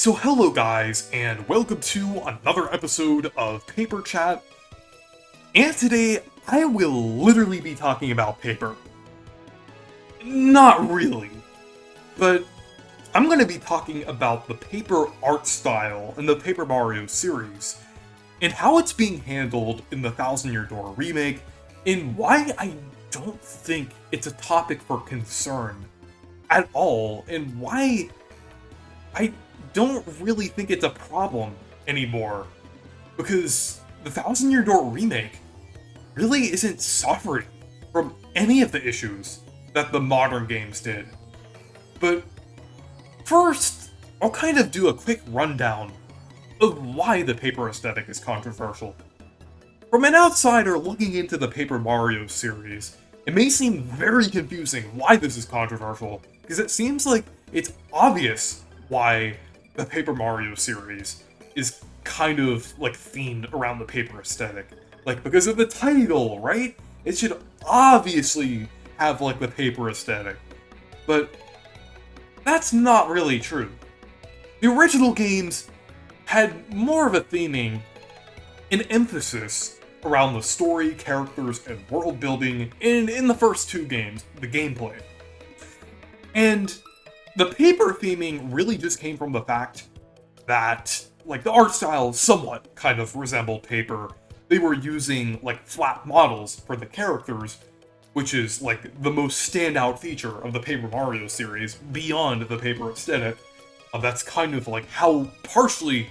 So hello guys, and welcome to another episode of Paper Chat. And today, I will literally be talking about paper. Not really, but I'm going to be talking about the paper art style in the Paper Mario series, and how it's being handled in the Thousand Year Door remake, and why I don't think it's a topic for concern at all, and why I don't really think it's a problem anymore, because the Thousand Year Door remake really isn't suffering from any of the issues that the modern games did. But first, I'll kind of do a quick rundown of why the paper aesthetic is controversial. From an outsider looking into the Paper Mario series, it may seem very confusing why this is controversial, because it seems like it's obvious why the Paper Mario series is kind of like themed around the paper aesthetic. Like, because of the title, right? It should obviously have like the paper aesthetic. But that's not really true. The original games had more of a theming, an emphasis around the story, characters, and world building, and in the first two games, the gameplay. And the paper theming really just came from the fact that, like, the art style somewhat kind of resembled paper. They were using, like, flat models for the characters, which is, like, the most standout feature of the Paper Mario series, beyond the paper aesthetic. That's kind of, like, how partially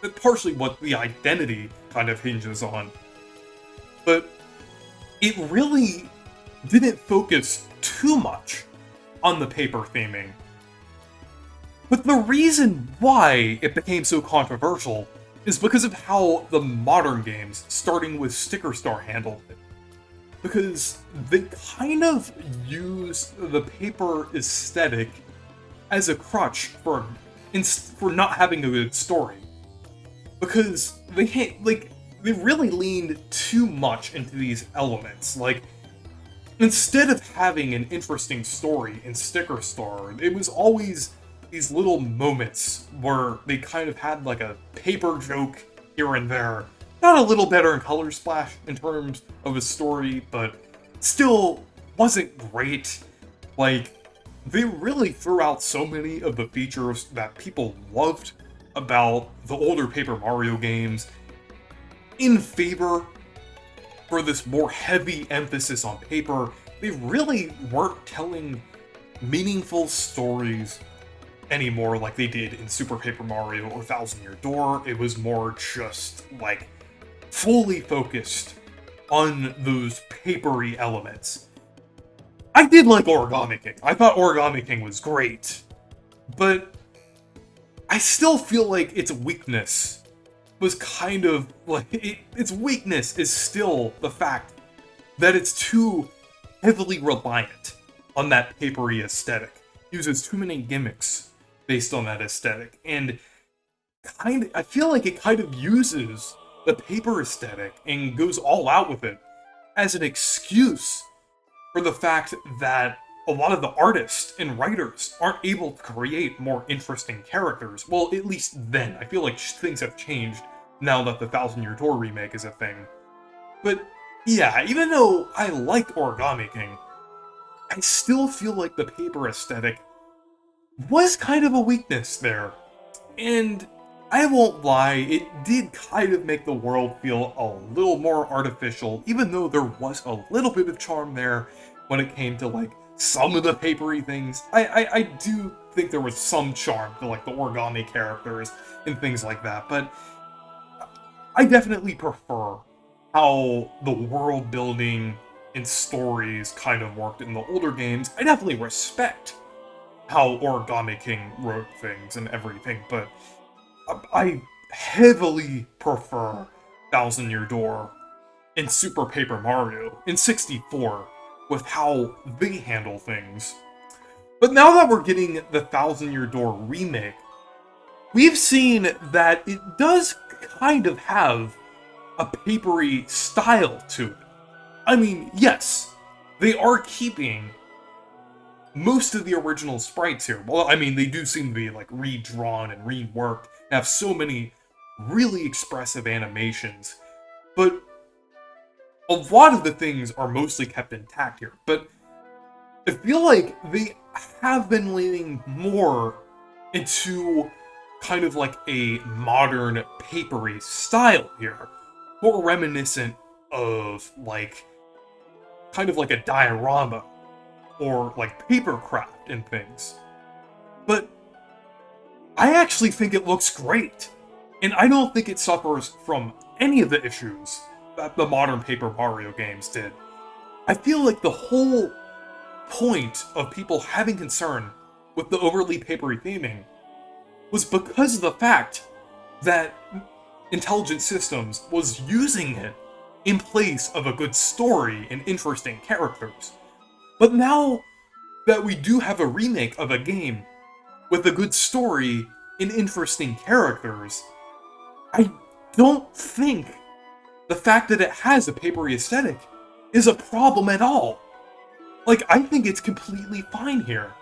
what the identity kind of hinges on. But it really didn't focus too much on the paper theming. But the reason why it became so controversial is because of how the modern games, starting with Sticker Star, handled it. Because they kind of use the paper aesthetic as a crutch for not having a good story. Because they really leaned too much into these elements. Like, instead of having an interesting story in Sticker Star, it was always these little moments where they kind of had like a paper joke here and there. Not a little better in Color Splash in terms of a story, but still wasn't great. Like, they really threw out so many of the features that people loved about the older Paper Mario games in favor for this more heavy emphasis on paper. They really weren't telling meaningful stories anymore like they did in Super Paper Mario or Thousand Year Door. It was more just, like, fully focused on those papery elements. I did like Origami King. I thought Origami King was great. But I still feel like its weakness was kind of, like, its weakness is still the fact that it's too heavily reliant on that papery aesthetic. Uses too many gimmicks based on that aesthetic, and I feel like it kind of uses the paper aesthetic and goes all out with it as an excuse for the fact that a lot of the artists and writers aren't able to create more interesting characters. Well, at least then. I feel like things have changed now that the Thousand Year Door remake is a thing. But yeah, even though I like Origami King, I still feel like the paper aesthetic was kind of a weakness there. And I won't lie, it did kind of make the world feel a little more artificial, even though there was a little bit of charm there when it came to, like, some of the papery things. I do think there was some charm to, like, the origami characters and things like that, but I definitely prefer how the world building and stories kind of worked in the older games. I definitely respect how Origami King wrote things and everything, but I heavily prefer Thousand Year Door and Super Paper Mario in 64 with how they handle things. But now that we're getting the Thousand Year Door remake, we've seen that it does kind of have a papery style to it. I mean, yes, they are keeping most of the original sprites here, well, I mean, they do seem to be like redrawn and reworked and have so many really expressive animations, but a lot of the things are mostly kept intact here. But I feel like they have been leaning more into kind of like a modern papery style here, more reminiscent of like kind of like a diorama or like paper craft and things. But I actually think it looks great, and I don't think it suffers from any of the issues that the modern Paper Mario games did. I feel like the whole point of people having concern with the overly papery theming was because of the fact that Intelligent Systems was using it in place of a good story and interesting characters. But now that we do have a remake of a game with a good story and interesting characters, I don't think the fact that it has a papery aesthetic is a problem at all. Like, I think it's completely fine here.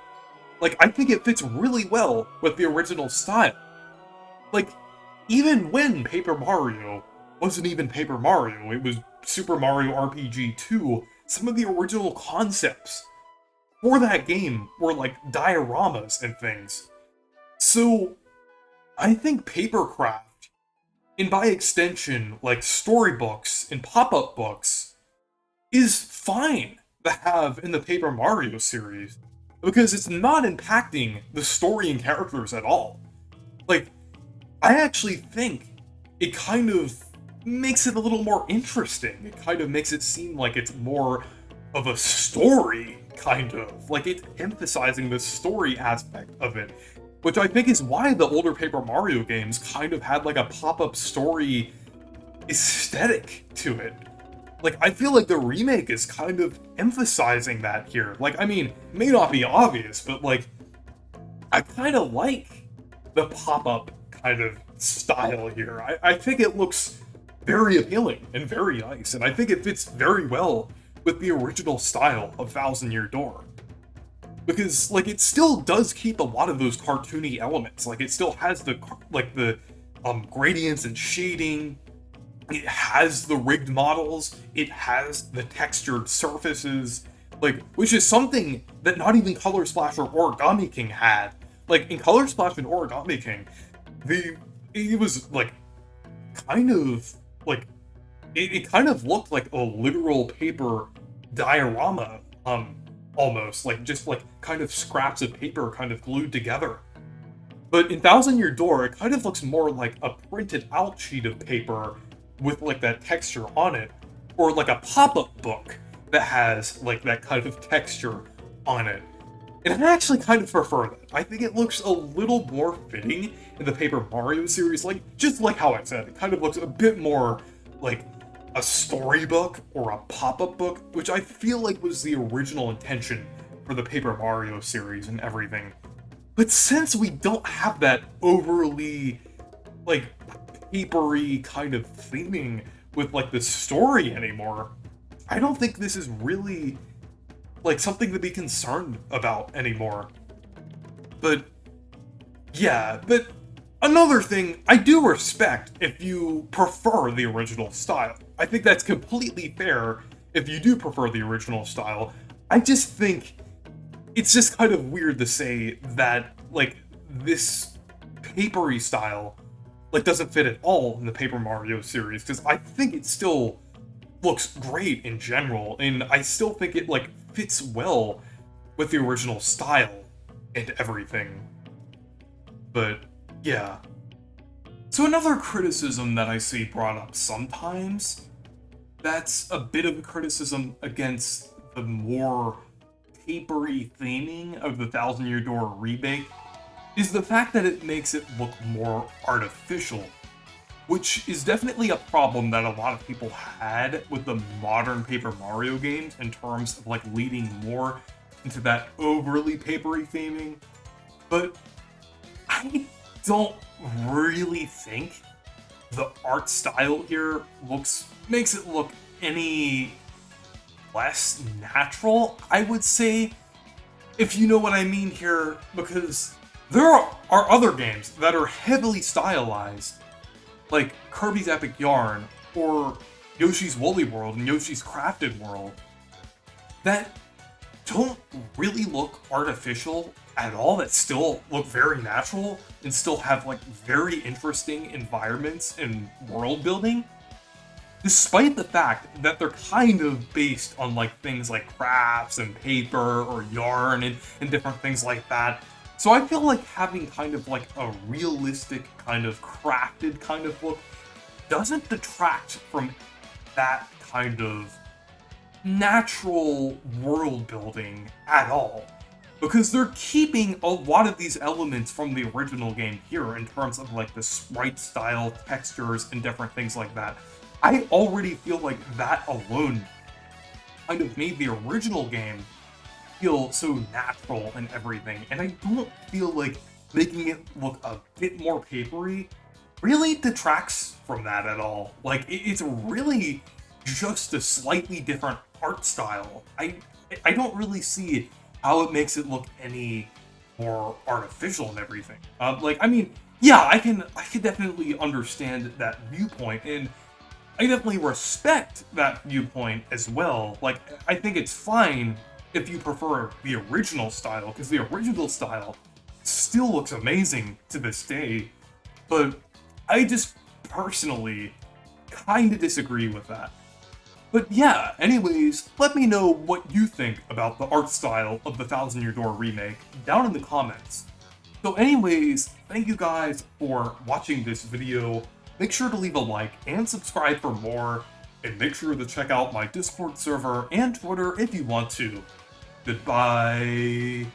Like, I think it fits really well with the original style. Like, even when Paper Mario wasn't even Paper Mario, it was Super Mario RPG 2, some of the original concepts for that game were like dioramas and things. So, I think papercraft, and by extension, like storybooks and pop-up books, is fine to have in the Paper Mario series, because it's not impacting the story and characters at all. Like, I actually think it kind of makes it a little more interesting. It kind of makes it seem like it's more of a story, kind of. Like, it's emphasizing the story aspect of it, which I think is why the older Paper Mario games kind of had like a pop-up story aesthetic to it. Like, I feel like the remake is kind of emphasizing that here. Like, I mean, it may not be obvious, but like, I kind of like the pop-up kind of style here. I think it looks very appealing and very nice, and I think it fits very well with the original style of Thousand Year Door. Because, like, it still does keep a lot of those cartoony elements. Like, it still has the gradients and shading. It has the rigged models. It has the textured surfaces. Like, which is something that not even Color Splash or Origami King had. Like, in Color Splash and Origami King, it was, like, kind of, like, it kind of looked like a literal paper diorama, almost. Like, just, like, kind of scraps of paper kind of glued together. But in Thousand Year Door, it kind of looks more like a printed out sheet of paper with, like, that texture on it. Or, like, a pop-up book that has, like, that kind of texture on it. And I actually kind of prefer that. I think it looks a little more fitting in the Paper Mario series. Like, just like how I said, it kind of looks a bit more like a storybook or a pop-up book, which I feel like was the original intention for the Paper Mario series and everything. But since we don't have that overly, like, papery kind of theming with, like, the story anymore, I don't think this is really, like, something to be concerned about anymore. But, yeah, but another thing, I do respect if you prefer the original style. I think that's completely fair if you do prefer the original style. I just think it's just kind of weird to say that, like, this papery style, like, doesn't fit at all in the Paper Mario series, because I think it still looks great in general, and I still think it, like, fits well with the original style and everything. But, yeah. So another criticism that I see brought up sometimes, that's a bit of a criticism against the more papery theming of the Thousand Year Door remake, is the fact that it makes it look more artificial, which is definitely a problem that a lot of people had with the modern Paper Mario games in terms of, like, leading more into that overly papery theming. But I don't really think the art style here makes it look any less natural, I would say. if you know what I mean here, because there are other games that are heavily stylized, like Kirby's Epic Yarn, or Yoshi's Woolly World and Yoshi's Crafted World, that don't really look artificial at all, that still look very natural and still have like very interesting environments and world building, despite the fact that they're kind of based on like things like crafts and paper or yarn and different things like that. So I feel like having kind of like a realistic kind of crafted kind of look doesn't detract from that kind of natural world building at all. Because they're keeping a lot of these elements from the original game here in terms of like the sprite style, textures, and different things like that. I already feel like that alone kind of made the original game feel so natural and everything, and I don't feel like making it look a bit more papery really detracts from that at all. Like, it's really just a slightly different art style. I don't really see how it makes it look any more artificial and everything. Like, I mean, yeah, I can definitely understand that viewpoint, and I definitely respect that viewpoint as well. Like, I think it's fine if you prefer the original style, because the original style still looks amazing to this day, but I just personally kind of disagree with that. But yeah, anyways, let me know what you think about the art style of the Thousand Year Door remake down in the comments. So anyways, thank you guys for watching this video. Make sure to leave a like and subscribe for more, and make sure to check out my Discord server and Twitter if you want to. Goodbye.